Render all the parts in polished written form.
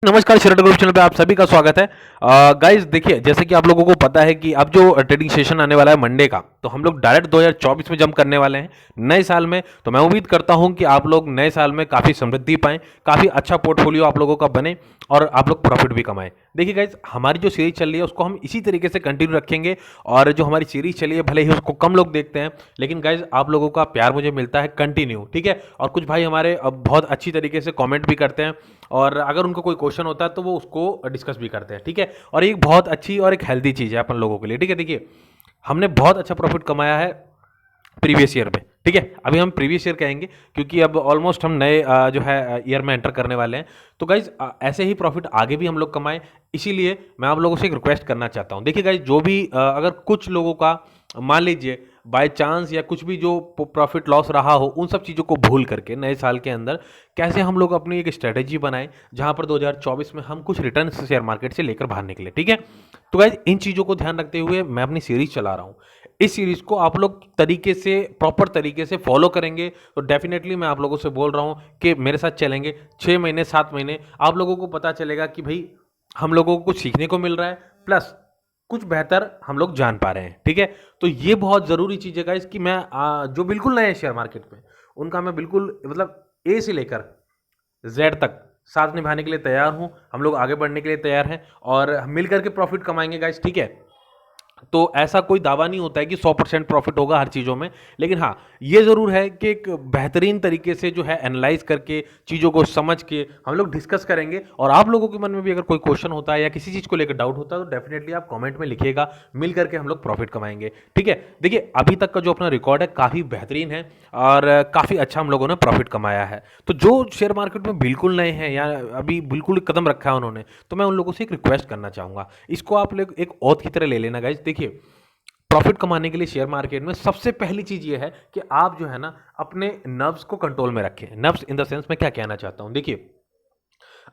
नमस्कार, share group channel पे आप सभी का स्वागत है। गाइस देखिए, जैसे कि आप लोगों को पता है कि अब जो ट्रेडिंग सेशन आने वाला है मंडे का, तो हम लोग डायरेक्ट 2024 में जंप करने वाले हैं नए साल में। तो मैं उम्मीद करता हूं कि आप लोग नए साल में काफ़ी समृद्धि पाएं, काफ़ी अच्छा पोर्टफोलियो आप लोगों का बने और आप लोग प्रॉफिट भी कमाएं। देखिए गाइज, हमारी जो सीरीज चल रही है उसको हम इसी तरीके से कंटिन्यू रखेंगे। और जो हमारी सीरीज चली है भले ही उसको कम लोग देखते हैं, लेकिन गाइज आप लोगों का प्यार मुझे मिलता है कंटिन्यू, ठीक है। और कुछ भाई हमारे बहुत अच्छी तरीके से कमेंट भी करते हैं, और अगर उनको कोई क्वेश्चन होता है तो वो उसको डिस्कस भी करते हैं, ठीक है। और एक बहुत अच्छी और एक हेल्दी चीज़ है अपन लोगों के लिए, ठीक है। देखिए, हमने बहुत अच्छा प्रॉफिट कमाया है प्रीवियस ईयर में, ठीक है। अभी हम प्रीवियस ईयर कहेंगे क्योंकि अब ऑलमोस्ट हम नए जो है ईयर में एंटर करने वाले हैं। तो गाइज ऐसे ही प्रॉफिट आगे भी हम लोग कमाएं, इसीलिए मैं आप लोगों से एक रिक्वेस्ट करना चाहता हूं। देखिए गाइज, जो भी अगर कुछ लोगों का मान लीजिए बाय चांस या कुछ भी जो प्रॉफिट लॉस रहा हो, उन सब चीज़ों को भूल करके नए साल के अंदर कैसे हम लोग अपनी एक स्ट्रेटेजी बनाएं जहां पर 2024 में हम कुछ रिटर्न शेयर मार्केट से लेकर बाहर निकले, ठीक है। तो गाइज इन चीज़ों को ध्यान रखते हुए मैं अपनी सीरीज चला रहा हूं। इस सीरीज को आप लोग तरीके से प्रॉपर तरीके से फॉलो करेंगे तो डेफिनेटली मैं आप लोगों से बोल रहा हूं कि मेरे साथ चलेंगे 6 महीने 7 महीने, आप लोगों को पता चलेगा कि भाई हम लोगों को कुछ सीखने को मिल रहा है, प्लस कुछ बेहतर हम लोग जान पा रहे हैं, ठीक है। तो ये बहुत ज़रूरी चीज़ है गाइस कि मैं जो बिल्कुल नए हैं शेयर मार्केट में, उनका मैं बिल्कुल मतलब ए से लेकर जेड तक साथ निभाने के लिए तैयार हूं। हम लोग आगे बढ़ने के लिए तैयार हैं और मिल करके प्रॉफिट कमाएंगे गाइस, ठीक है। तो ऐसा कोई दावा नहीं होता है कि 100% प्रॉफिट होगा हर चीज़ों में, लेकिन हाँ ये ज़रूर है कि एक बेहतरीन तरीके से जो है एनालाइज करके चीज़ों को समझ के हम लोग डिस्कस करेंगे। और आप लोगों के मन में भी अगर कोई क्वेश्चन होता है या किसी चीज़ को लेकर डाउट होता है तो डेफिनेटली आप कमेंट में लिखिएगा, मिल करके हम लोग प्रॉफिट कमाएंगे, ठीक है। देखिए, अभी तक का जो अपना रिकॉर्ड है काफ़ी बेहतरीन है और काफ़ी अच्छा हम लोगों ने प्रॉफिट कमाया है। तो जो शेयर मार्केट में बिल्कुल नए हैं या अभी बिल्कुल कदम रखा है उन्होंने, तो मैं उन लोगों से एक रिक्वेस्ट करना चाहूँगा, इसको आप लोग एक औध की तरह ले लेना गाइज। देखिए, प्रॉफिट कमाने के लिए शेयर मार्केट में सबसे पहली चीज ये है कि आप जो है ना अपने नर्व्स को कंट्रोल में रखें। नर्व्स इन द सेंस मैं क्या कहना चाहता हूं, देखिए,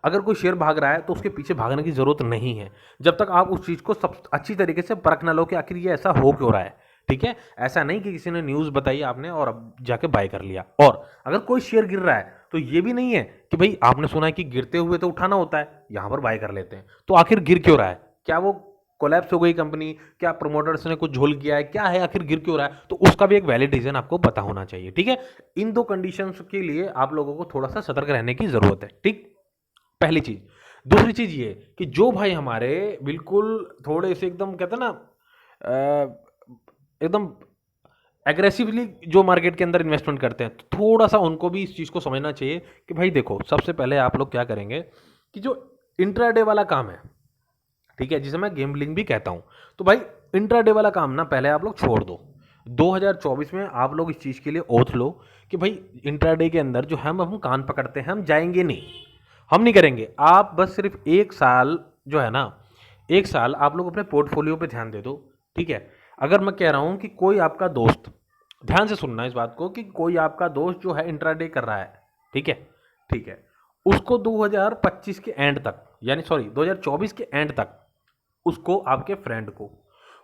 अगर कोई शेयर भाग रहा है तो उसके पीछे भागने की जरूरत नहीं है जब तक आप उस चीज को सब अच्छी तरीके से परख ना लो कि आखिर ये ऐसा हो क्यों रहा है, ठीक है। ऐसा नहीं कि किसी ने न्यूज बताई आपने और अब जाके बाय कर लिया। और अगर कोई शेयर गिर रहा है तो ये भी नहीं है कि भाई आपने सुना है कि गिरते हुए तो उठाना होता है, यहां पर बाय कर लेते हैं। तो आखिर गिर क्यों रहा है? क्या वो कोलैप्स हो गई कंपनी? क्या प्रमोटर्स ने कुछ झोल किया है? क्या है आखिर गिर क्यों रहा है? तो उसका भी एक वैलिड रीजन आपको पता होना चाहिए, ठीक है। इन दो कंडीशंस के लिए आप लोगों को थोड़ा सा सतर्क रहने की जरूरत है, ठीक। पहली चीज। दूसरी चीज ये कि जो भाई हमारे बिल्कुल थोड़े से एकदम कहते हैं ना एकदम एग्रेसिवली जो मार्केट के अंदर इन्वेस्टमेंट करते हैं, तो थोड़ा सा उनको भी इस चीज़ को समझना चाहिए कि भाई देखो, सबसे पहले आप लोग क्या करेंगे कि जो इंट्राडे वाला काम है, ठीक है, जिसे मैं गेमलिंग भी कहता हूं, तो भाई इंट्राडे वाला काम ना पहले आप लोग छोड़ दो। 2024 में आप लोग इस चीज़ के लिए ओथ लो कि भाई इंट्राडे के अंदर जो हम कान पकड़ते हैं, हम जाएंगे नहीं, हम नहीं करेंगे। आप बस सिर्फ एक साल जो है ना, एक साल आप लोग अपने पोर्टफोलियो पे ध्यान दे दो, ठीक है। अगर मैं कह रहा हूं कि कोई आपका दोस्त, ध्यान से सुनना इस बात को, कि कोई आपका दोस्त जो है इंट्राडे कर रहा है, ठीक है, ठीक है, उसको 2025 के एंड तक, यानी सॉरी 2024 के एंड तक उसको आपके फ्रेंड को,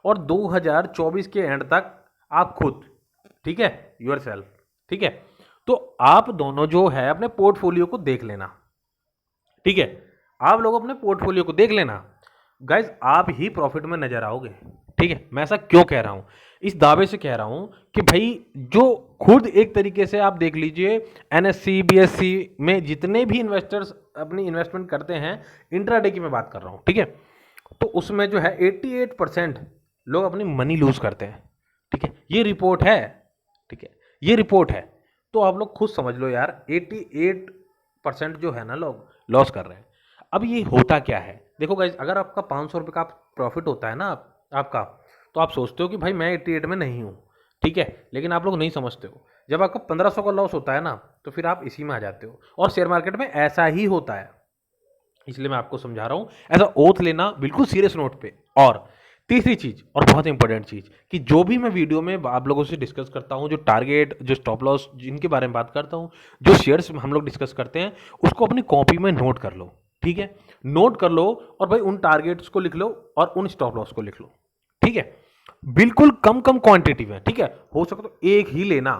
और 2024 के एंड तक आप खुद, ठीक है, योर सेल्फ, ठीक है। तो आप दोनों जो है अपने पोर्टफोलियो को देख लेना, ठीक है। आप लोग अपने पोर्टफोलियो को देख लेना गाइज, आप ही प्रॉफिट में नजर आओगे, ठीक है। मैं ऐसा क्यों कह रहा हूं? इस दावे से कह रहा हूं कि भाई जो खुद एक तरीके से आप देख लीजिए, एनएससी बीएससी में जितने भी इन्वेस्टर्स अपनी इन्वेस्टमेंट करते हैं, इंट्राडे की मैं बात कर रहा हूं, ठीक है, तो उसमें जो है 88% लोग अपनी मनी लूज करते हैं, ठीक है। ये रिपोर्ट है, ठीक है, ये रिपोर्ट है। तो आप लोग खुद समझ लो यार, 88% जो है ना लोग लॉस कर रहे हैं। अब ये होता क्या है? देखो गाइज, अगर आपका 500 रुपये का प्रॉफिट होता है ना आपका, तो आप सोचते हो कि भाई मैं 88 में नहीं हूँ, ठीक है, लेकिन आप लोग नहीं समझते हो, जब आपका 1500 का लॉस होता है ना, तो फिर आप इसी में आ जाते हो। और शेयर मार्केट में ऐसा ही होता है, इसलिए मैं आपको समझा रहा हूं, ऐसा ओथ लेना बिल्कुल सीरियस नोट पे। और तीसरी चीज और बहुत इंपॉर्टेंट चीज, कि जो भी मैं वीडियो में आप लोगों से डिस्कस करता हूं, जो टारगेट, जो स्टॉप लॉस, जिनके बारे में बात करता हूं, जो शेयर्स हम लोग डिस्कस करते हैं, उसको अपनी कॉपी में नोट कर लो, ठीक है। नोट कर लो और भाई उन टारगेट्स को लिख लो और उन स्टॉप लॉस को लिख लो, ठीक है। बिल्कुल कम कम क्वांटिटी में, ठीक है, हो सके तो एक ही लेना,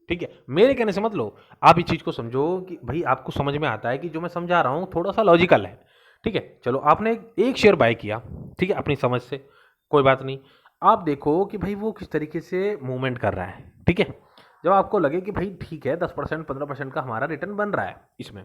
ठीक है। मेरे कहने से मत लो, आप इस चीज को समझो कि भाई आपको समझ में आता है कि जो मैं समझा रहा हूं थोड़ा सा लॉजिकल है, ठीक है, चलो आपने एक शेयर बाय किया, ठीक है, अपनी समझ से, कोई बात नहीं। आप देखो कि भाई वो किस तरीके से मूवमेंट कर रहा है, ठीक है। जब आपको लगे कि भाई ठीक है 10% 15% का हमारा रिटर्न बन रहा है इसमें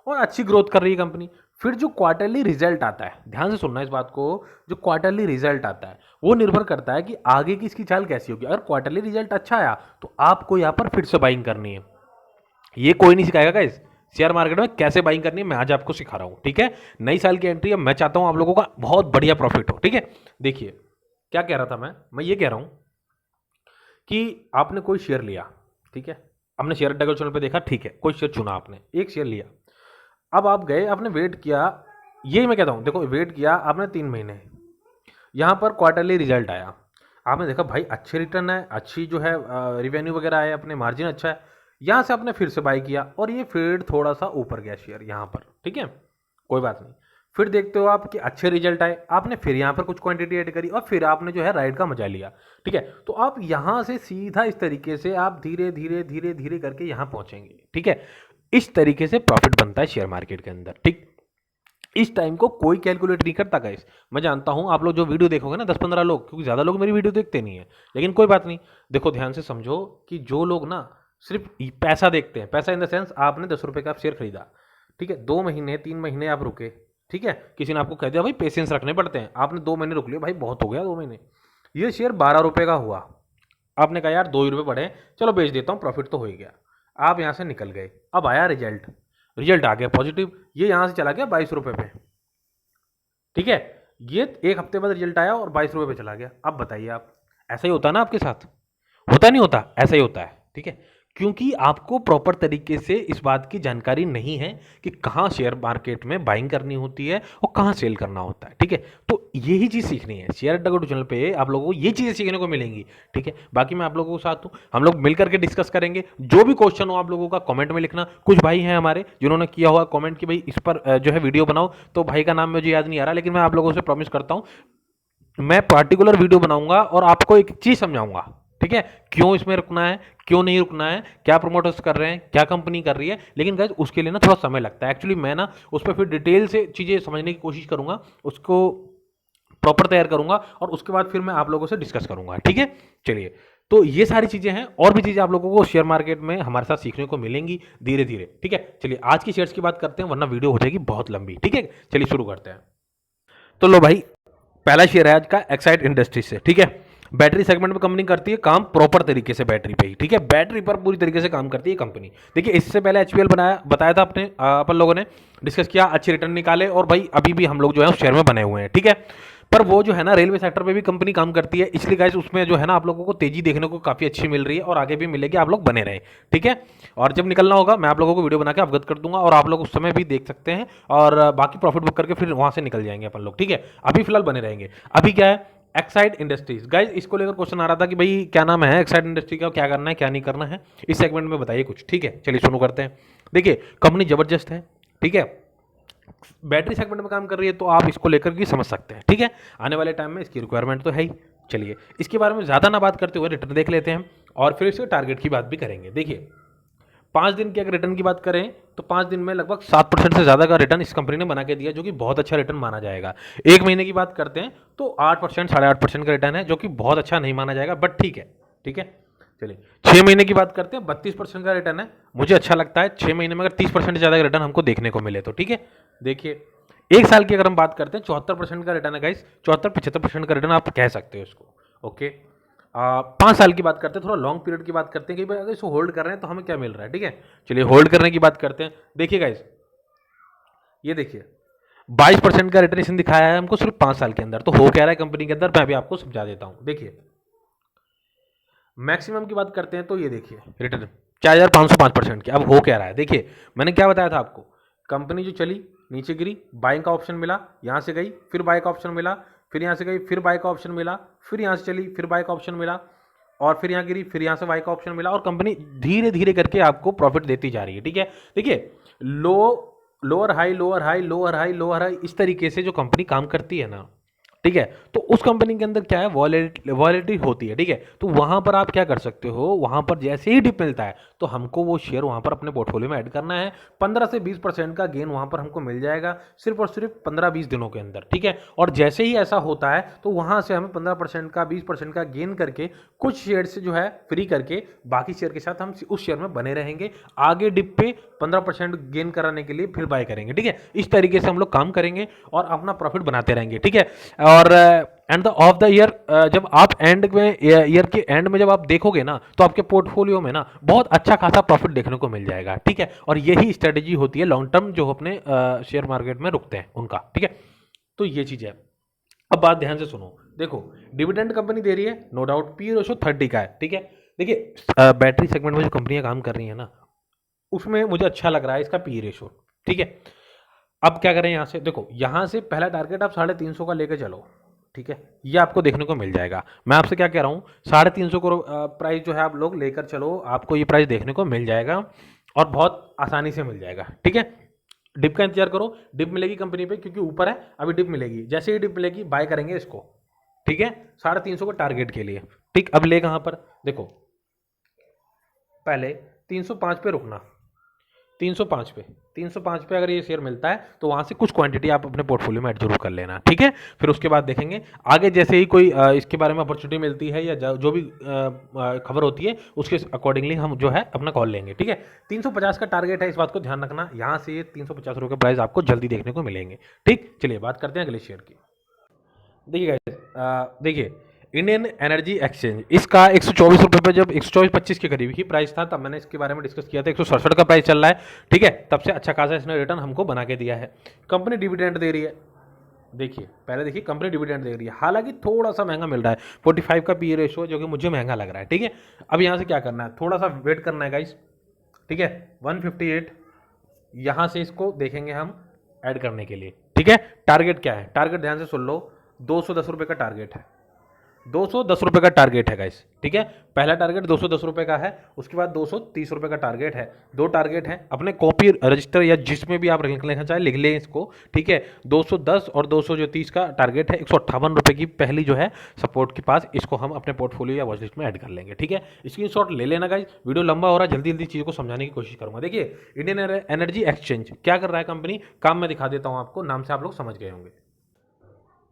और अच्छी ग्रोथ कर रही है कंपनी, फिर जो क्वार्टरली रिजल्ट आता है, ध्यान से सुनना इस बात को, जो क्वार्टरली रिजल्ट आता है वो निर्भर करता है कि आगे की इसकी चाल कैसी होगी। अगर क्वार्टरली रिजल्ट अच्छा आया तो आपको यहाँ पर फिर से बाइंग करनी है। ये कोई नहीं सिखाएगा गाइस, शेयर मार्केट में कैसे बाइंग करनी है मैं आज आपको सिखा रहा हूँ, ठीक है। नई साल की एंट्री है, मैं चाहता हूँ आप लोगों का बहुत बढ़िया प्रॉफिट हो, ठीक है। देखिए क्या कह रहा था मैं ये कह रहा हूँ कि आपने कोई शेयर लिया, ठीक है, आपने शेयर अड्डा के चैनल पे देखा, ठीक है, कोई शेयर चुना, आपने एक शेयर लिया, अब आप गए, आपने वेट किया, यही मैं कहता हूँ, देखो वेट किया आपने 3 महीने, यहाँ पर क्वार्टरली रिजल्ट आया, आपने देखा भाई अच्छे रिटर्न है, अच्छी जो है रिवेन्यू वगैरह है, अपने मार्जिन अच्छा है, यहाँ से आपने फिर से बाई किया और ये फिर थोड़ा सा ऊपर गया शेयर यहाँ पर, ठीक है, कोई बात नहीं। फिर देखते हो आप कि अच्छे रिजल्ट आए, आपने फिर यहाँ पर कुछ क्वांटिटी ऐड करी और फिर आपने जो है राइड का मजा लिया, ठीक है। तो आप यहाँ से सीधा इस तरीके से आप धीरे धीरे धीरे धीरे करके यहाँ पहुँचेंगे, ठीक है। इस तरीके से प्रॉफिट बनता है शेयर मार्केट के अंदर, ठीक। इस टाइम को कोई कैलकुलेट नहीं करता गाइस, मैं जानता हूं आप लोग जो वीडियो देखोगे ना 10-15 लोग, क्योंकि ज़्यादा लोग मेरी वीडियो देखते नहीं है, लेकिन कोई बात नहीं। देखो ध्यान से समझो कि जो लोग ना सिर्फ पैसा देखते हैं, पैसा इन द सेंस आपने 10 रुपये का आप शेयर खरीदा, ठीक है, 2 महीने 3 महीने आप रुके, ठीक है, किसी ने आपको कह दिया भाई पेशेंस रखने पड़ते हैं, आपने 2 महीने रुक लिया, भाई बहुत हो गया 2 महीने, ये शेयर 12 रुपये का हुआ, आपने कहा यार 2 ही रुपये बढ़े, चलो बेच देता हूँ, प्रॉफिट तो हो ही गया, आप यहाँ से निकल गए। अब आया रिजल्ट, रिजल्ट आ गया पॉजिटिव, ये यहाँ से चला गया 22 रुपये पे, ठीक है, ये एक हफ्ते बाद रिजल्ट आया और 22 रुपये पे चला गया। अब बताइए आप, ऐसा ही होता है ना आपके साथ, होता नहीं होता, ऐसा ही होता है, ठीक है। क्योंकि आपको प्रॉपर तरीके से इस बात की जानकारी नहीं है कि कहाँ शेयर मार्केट में बाइंग करनी होती है और कहाँ सेल करना होता है, ठीक है। तो यही चीज़ सीखनी है, शेयर अड्डा गो चैनल पे आप लोगों को ये चीज़ें सीखने को मिलेंगी, ठीक है। बाकी मैं आप लोगों के साथ हूँ, हम लोग मिल करके डिस्कस करेंगे, जो भी क्वेश्चन हो आप लोगों का कमेंट में लिखना। कुछ भाई हैं हमारे जिन्होंने किया हुआ कमेंट कि भाई इस पर जो है वीडियो बनाओ, तो भाई का नाम मुझे याद नहीं आ रहा, लेकिन मैं आप लोगों से प्रॉमिस करता हूँ मैं पार्टिकुलर वीडियो बनाऊंगा और आपको एक चीज़ समझाऊंगा, ठीक है, क्यों इसमें रुकना है, क्यों नहीं रुकना है, क्या प्रमोटर्स कर रहे हैं, क्या कंपनी कर रही है। लेकिन गाइस उसके लिए ना थोड़ा समय लगता है, एक्चुअली मैं ना उस पर फिर डिटेल से चीज़ें समझने की कोशिश करूंगा, उसको प्रॉपर तैयार करूंगा और उसके बाद फिर मैं आप लोगों से डिस्कस करूंगा, ठीक है। चलिए, तो ये सारी चीज़ें हैं, और भी चीज़ें आप लोगों को शेयर मार्केट में हमारे साथ सीखने को मिलेंगी धीरे धीरे, ठीक है। चलिए आज की शेयर्स की बात करते हैं, वरना वीडियो हो जाएगी बहुत लंबी, ठीक है। चलिए शुरू करते हैं। तो लो भाई, पहला शेयर है आज का एक्साइड इंडस्ट्रीज से, ठीक है। बैटरी सेगमेंट में कंपनी करती है काम प्रॉपर तरीके से, बैटरी पे ही, ठीक है, बैटरी पर पूरी तरीके से काम करती है कंपनी। देखिए इससे पहले एचपीएल बताया था अपने अपन लोगों ने डिस्कस किया, अच्छे रिटर्न निकाले, और भाई अभी भी हम लोग जो है उस शेयर में बने हुए हैं, ठीक है। पर वो जो है ना रेलवे सेक्टर पे भी कंपनी काम करती है, इसलिए गाइस उसमें जो है ना आप लोगों को तेजी देखने को काफ़ी अच्छी मिल रही है और आगे भी मिलेगी, आप लोग बने रहे, ठीक है। और जब निकलना होगा मैं आप लोगों को वीडियो बना के अवगत कर दूंगा और आप लोग उस समय भी देख सकते हैं, और बाकी प्रॉफिट बुक करके फिर वहां से निकल जाएंगे अपन लोग, ठीक है। अभी फिलहाल बने रहेंगे। अभी क्या है, एक्साइड इंडस्ट्रीज, गाइस इसको लेकर क्वेश्चन आ रहा था कि भाई क्या नाम है एक्साइड इंडस्ट्री का, क्या करना है क्या नहीं करना है, इस सेगमेंट में बताइए कुछ, ठीक है। चलिए शुरू करते हैं। देखिए कंपनी जबरदस्त है, ठीक है, बैटरी सेगमेंट में काम कर रही है, तो आप इसको लेकर भी समझ सकते हैं, ठीक है। आने वाले टाइम में इसकी रिक्वायरमेंट तो है ही। चलिए इसके बारे में ज़्यादा ना बात करते हुए रिटर्न देख लेते हैं और फिर इसके टारगेट की बात भी करेंगे। देखिए 5 दिन की अगर रिटर्न की बात करें तो 5 दिन में लगभग 7% से ज़्यादा का रिटर्न इस कंपनी ने बना के दिया, जो कि बहुत अच्छा रिटर्न माना जाएगा। 1 महीने की बात करते हैं तो 8% 8.5% का रिटर्न है, जो कि बहुत अच्छा नहीं माना जाएगा, बट ठीक है, ठीक है। चलिए 6 महीने की बात करते हैं, 32% का रिटर्न है, मुझे अच्छा लगता है 6 महीने में अगर 30% ज़्यादा का रिटर्न हमको देखने को मिले तो, ठीक है। देखिए 1 साल की अगर हम बात करते हैं 74% का रिटर्न है गाइस, 74-75% का रिटर्न आप कह सकते हो इसको, ओके। 5 साल की बात करते हैं, थोड़ा लॉन्ग पीरियड की बात करते हैं कि भाई अगर इसको होल्ड कर रहे हैं तो हमें क्या मिल रहा है, ठीक है। चलिए होल्ड करने की बात करते हैं। देखिए गाइस ये देखिए 22% का रिटर्न दिखाया है हमको सिर्फ 5 साल के अंदर, तो हो क्या रहा है कंपनी के अंदर मैं भी आपको समझा देता हूं। देखिए मैक्सिमम की बात करते हैं तो ये देखिए रिटर्न 4505% की। अब हो क्या रहा है, देखिए मैंने क्या बताया था आपको, कंपनी जो चली नीचे गिरी, बाइंग का ऑप्शन मिला, यहाँ से गई फिर बाय का ऑप्शन मिला, फिर यहाँ से गई फिर बाय का ऑप्शन मिला, फिर यहाँ से चली फिर बाय का ऑप्शन मिला, और फिर यहाँ गिरी फिर यहाँ से बाय का ऑप्शन मिला, और कंपनी धीरे धीरे करके आपको प्रॉफिट देती जा रही है, ठीक है। देखिए lower high lower high lower high lower high, इस तरीके से जो कंपनी काम करती है ना, ठीक है। तो उस कंपनी के अंदर क्या है, वॉलेटिलिटी होती है, ठीक है। तो वहां पर आप क्या कर सकते हो, वहां पर जैसे ही डिप मिलता है तो हमको वो शेयर वहां पर अपने पोर्टफोलियो में ऐड करना है। 15 से 20% का गेन वहां पर हमको मिल जाएगा सिर्फ और सिर्फ 15-20 दिनों के अंदर, ठीक है। और जैसे ही ऐसा होता है तो वहां से हमें 15% का 20% का गेन करके कुछ शेयर से जो है फ्री करके बाकी शेयर के साथ हम उस शेयर में बने रहेंगे। आगे डिप पे 15% गेन कराने के लिए फिर बाय करेंगे, ठीक है। इस तरीके से हम लोग काम करेंगे और अपना प्रॉफिट बनाते रहेंगे, ठीक है। और and the of the year, जब आप एंड में ईयर के एंड में जब आप देखोगे ना तो आपके पोर्टफोलियो में ना बहुत अच्छा खासा प्रॉफिट देखने को मिल जाएगा, ठीक है। और यही स्ट्रेटेजी होती है लॉन्ग टर्म जो अपने शेयर मार्केट में रुकते हैं उनका, ठीक है। तो ये चीज है। अब बात ध्यान से सुनो, देखो डिविडेंड कंपनी दे रही है, नो डाउट पी रेशो 30 का है, ठीक है। देखिए बैटरी सेगमेंट में जो कंपनियां काम कर रही है ना उसमें मुझे अच्छा लग रहा है इसका पी रेशो, ठीक है। अब क्या करें, यहाँ से देखो, यहाँ से पहला टारगेट आप 350 का लेके चलो, ठीक है। ये आपको देखने को मिल जाएगा। मैं आपसे क्या कह रहा हूँ, 350 को प्राइस जो है आप लोग लेकर चलो, आपको ये प्राइस देखने को मिल जाएगा और बहुत आसानी से मिल जाएगा, ठीक है। डिप का इंतजार करो, डिप मिलेगी कंपनी पे क्योंकि ऊपर है, अभी डिप मिलेगी, जैसे ही डिप मिलेगी बाय करेंगे इसको, ठीक है। 350 को टारगेट के लिए, ठीक। अब ले कहाँ पर, देखो पहले 305 पे रुकना, 305 पे, 305 पे अगर ये शेयर मिलता है तो वहां से कुछ क्वांटिटी आप अपने पोर्टफोलियो में ऐड जरूर कर लेना, ठीक है। फिर उसके बाद देखेंगे आगे, जैसे ही कोई इसके बारे में अपॉर्चुनिटी मिलती है या जो भी खबर होती है उसके अकॉर्डिंगली हम जो है अपना कॉल लेंगे, ठीक है। 350 का टारगेट है, इस बात को ध्यान रखना। यहाँ से ये 350 रुपये प्राइस आपको जल्दी देखने को मिलेंगे, ठीक। चलिए बात करते हैं अगले शेयर की। देखिए देखिए इंडियन एनर्जी एक्सचेंज, इसका 124 रुपये पे जब 124-25 के करीब ही प्राइस था तब मैंने इसके बारे में डिस्कस किया था। 167 का प्राइस चल रहा है, ठीक है। तब से अच्छा खासा इसने रिटर्न हमको बना के दिया है। कंपनी डिविडेंड दे रही है, देखिए पहले देखिए कंपनी डिविडेंड दे रही है, हालांकि थोड़ा सा महंगा मिल रहा है, 45 का पी रेशो जो कि मुझे महंगा लग रहा है, ठीक है। अब यहाँ से क्या करना है, थोड़ा सा वेट करना है गाइस, ठीक है। 158 यहाँ से इसको देखेंगे हम ऐड करने के लिए, ठीक है। टारगेट क्या है, टारगेट ध्यान से सुन लो, 210 रुपये का टारगेट है, 210 रुपये का टारगेट है गाइस, ठीक है। पहला टारगेट 210 रुपये का है, उसके बाद 230 रुपये का टारगेट है। दो टारगेट है, अपने कॉपी रजिस्टर या जिसमें भी आप लिख लेना चाहे लिख लें इसको, ठीक है। 210 और 230 का टारगेट है। 158 रुपये की पहली जो है सपोर्ट के पास, इसको हम अपने पोर्टफोलियो या वॉच लिस्ट में ऐड कर लेंगे, ठीक है। स्क्रीनशॉट ले लेना गाइस, वीडियो लंबा हो रहा है, जल्दी जल्दी चीज़ों को समझाने की कोशिश करूंगा। देखिए इंडियन एनर्जी एक्सचेंज क्या कर रहा है कंपनी, काम मैं दिखा देता हूँ आपको, नाम से आप लोग समझ गए होंगे।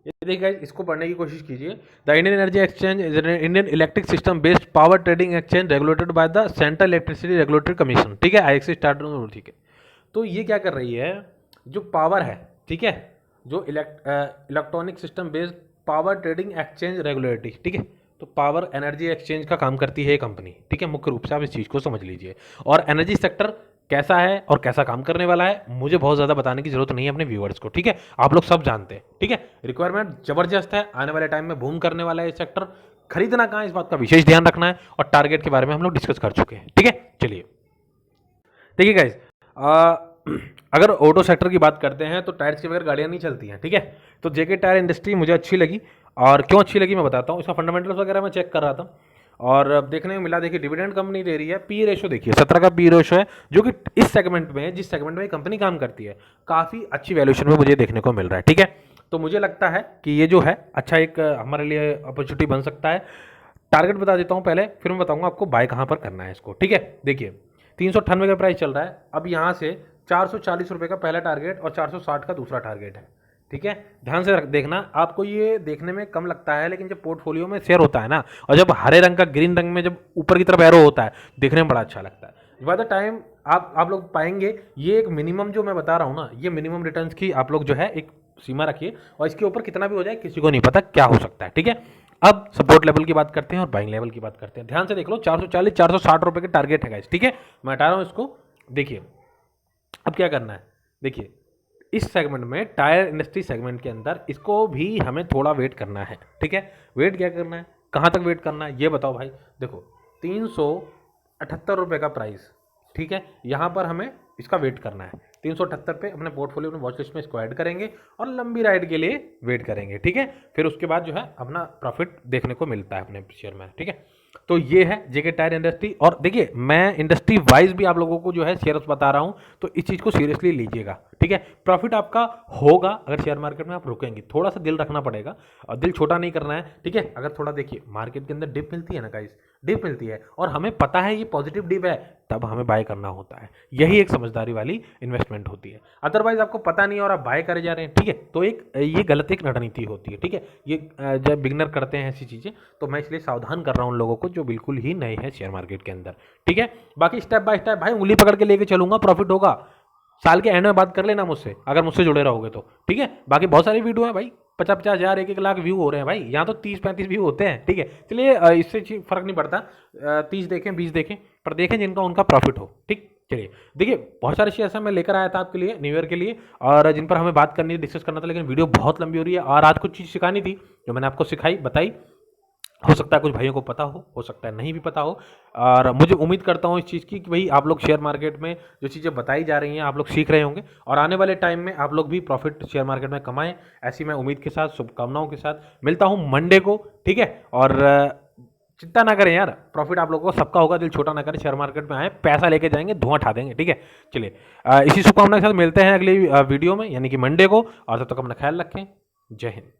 ये देखिए गाइस, इसको पढ़ने की कोशिश कीजिए। The Indian energy exchange is an Indian electric system based power trading exchange regulated by the central electricity regulatory commission, ठीक है, आईएक्सी स्टार्ट, ठीक है। तो ये क्या कर रही है, जो पावर है, ठीक है, जो electronic system based power trading exchange regulatory, ठीक है। तो पावर एनर्जी एक्सचेंज का काम करती है ये कंपनी, ठीक है। मुख्य रूप से आप इस चीज़ को समझ लीजिए। और एनर्जी सेक्टर कैसा है और कैसा काम करने वाला है मुझे बहुत ज़्यादा बताने की जरूरत नहीं है अपने व्यूअर्स को, ठीक है। आप लोग सब जानते हैं, ठीक है। रिक्वायरमेंट जबरदस्त है, आने वाले टाइम में बूम करने वाला है ये सेक्टर। खरीदना कहाँ है इस बात का विशेष ध्यान रखना है, और टारगेट के बारे में हम लोग डिस्कस कर चुके हैं, ठीक है। चलिए देखिए गाइस, अगर ऑटो सेक्टर की बात करते हैं तो टायर्स के बगैर गाड़ियाँ नहीं चलती हैं, ठीक है। तो जेके टायर इंडस्ट्री मुझे अच्छी लगी, और क्यों अच्छी लगी मैं बताता हूँ। इसका फंडामेंटल्स वगैरह मैं चेक कर रहा था और अब देखने में मिला, देखिए डिविडेंड कंपनी दे रही है, पी रेशो देखिए 17 का पी रेशो है, जो कि इस सेगमेंट में, जिस सेगमेंट में कंपनी काम करती है, काफ़ी अच्छी वैल्यूएशन में मुझे देखने को मिल रहा है, ठीक है। तो मुझे लगता है कि ये जो है अच्छा एक हमारे लिए अपॉर्चुनिटी बन सकता है। टारगेट बता देता हूँ पहले, फिर मैं बताऊँगा आपको बाय कहाँ पर करना है इसको, ठीक है। देखिए 398 का प्राइस चल रहा है, अब यहाँ से 440 रुपये का पहला टारगेट और 460 का दूसरा टारगेट है, ठीक है। ध्यान से देखना, आपको ये देखने में कम लगता है लेकिन जब पोर्टफोलियो में शेयर होता है ना, और जब हरे रंग का ग्रीन रंग में जब ऊपर की तरफ एरो होता है, देखने में बड़ा अच्छा लगता है। बाय द टाइम आप लोग पाएंगे ये एक मिनिमम जो मैं बता रहा हूँ ना, ये मिनिमम रिटर्न्स की आप लोग जो है एक सीमा रखिए, और इसके ऊपर कितना भी हो जाए किसी को नहीं पता क्या हो सकता है, ठीक है। अब सपोर्ट लेवल की बात करते हैं और बाइंग लेवल की बात करते हैं। ध्यान से देख लो, 440 460 रुपये के टारगेट है गाइस, ठीक है। मैं हटा रहा हूँ इसको, देखिए अब क्या करना है। देखिए इस सेगमेंट में, टायर इंडस्ट्री सेगमेंट के अंदर, इसको भी हमें थोड़ा वेट करना है, ठीक है। वेट क्या करना है, कहाँ तक वेट करना है ये बताओ भाई। देखो 378 रुपये का प्राइस, ठीक है, यहाँ पर हमें इसका वेट करना है। 378 पे अपने पोर्टफोलियो में, वॉच लिस्ट में इसको ऐड करेंगे और लंबी राइड के लिए वेट करेंगे, ठीक है। फिर उसके बाद जो है अपना प्रॉफिट देखने को मिलता है अपने शेयर में, ठीक है। तो ये है जेके टायर इंडस्ट्री। और देखिए मैं इंडस्ट्री वाइज भी आप लोगों को जो है शेयर्स बता रहा हूं, तो इस चीज़ को सीरियसली लीजिएगा, ठीक है। प्रॉफिट आपका होगा अगर शेयर मार्केट में आप रुकेंगे, थोड़ा सा दिल रखना पड़ेगा और दिल छोटा नहीं करना है, ठीक है। अगर थोड़ा देखिए मार्केट के अंदर डिप मिलती है ना गाइस, डिप मिलती है और हमें पता है ये पॉजिटिव डिप है, तब हमें बाय करना होता है। यही एक समझदारी वाली इन्वेस्टमेंट होती है। अदरवाइज आपको पता नहीं और आप बाय करे जा रहे हैं, ठीक है, तो ये गलत एक रणनीति होती है, ठीक है। ये जब बिगनर करते हैं ऐसी चीज़ें, तो मैं इसलिए सावधान कर रहा हूँ उन लोगों को जो बिल्कुल ही नए हैं शेयर मार्केट के अंदर, ठीक है। बाकी स्टेप बाय स्टेप भाई उंगली पकड़ के लेके चलूंगा, प्रॉफिट होगा। साल के एंड में बात कर लेना मुझसे, अगर मुझसे जुड़े रहोगे तो, ठीक है। बाकी बहुत सारी वीडियो है भाई, 50-50 हज़ार 1-1 लाख व्यू हो रहे हैं भाई, यहाँ तो 30-35 व्यू होते हैं, ठीक है। चलिए इससे फर्क नहीं पड़ता, 30 देखें 20 देखें, पर देखें जिनका उनका प्रॉफिट हो, ठीक। चलिए देखिए बहुत सारे शेयर्स मैं लेकर आया था आपके लिए न्यू ईयर के लिए, और जिन पर हमें बात करनी थी, डिस्कस करना था, लेकिन वीडियो बहुत लंबी हो रही है और आज कुछ चीज़ सिखानी थी जो मैंने आपको सिखाई बताई। हो सकता है कुछ भाइयों को पता हो सकता है नहीं भी पता हो, और मुझे उम्मीद करता हूँ इस चीज़ की कि भाई आप लोग शेयर मार्केट में जो चीज़ें बताई जा रही हैं आप लोग सीख रहे होंगे, और आने वाले टाइम में आप लोग भी प्रॉफिट शेयर मार्केट में कमाएं, ऐसी मैं उम्मीद के साथ, शुभकामनाओं के साथ मिलता हूँ मंडे को, ठीक है। और चिंता ना करें यार, प्रॉफिट आप लोगों को सबका होगा, दिल छोटा ना करें, शेयर मार्केट में आए, पैसा लेके जाएंगे, धुआं उठा देंगे, ठीक है। चलिए इसी शुभकामना के साथ मिलते हैं अगली वीडियो में, यानी कि मंडे को, और तब तक अपना ख्याल रखें। जय हिंद।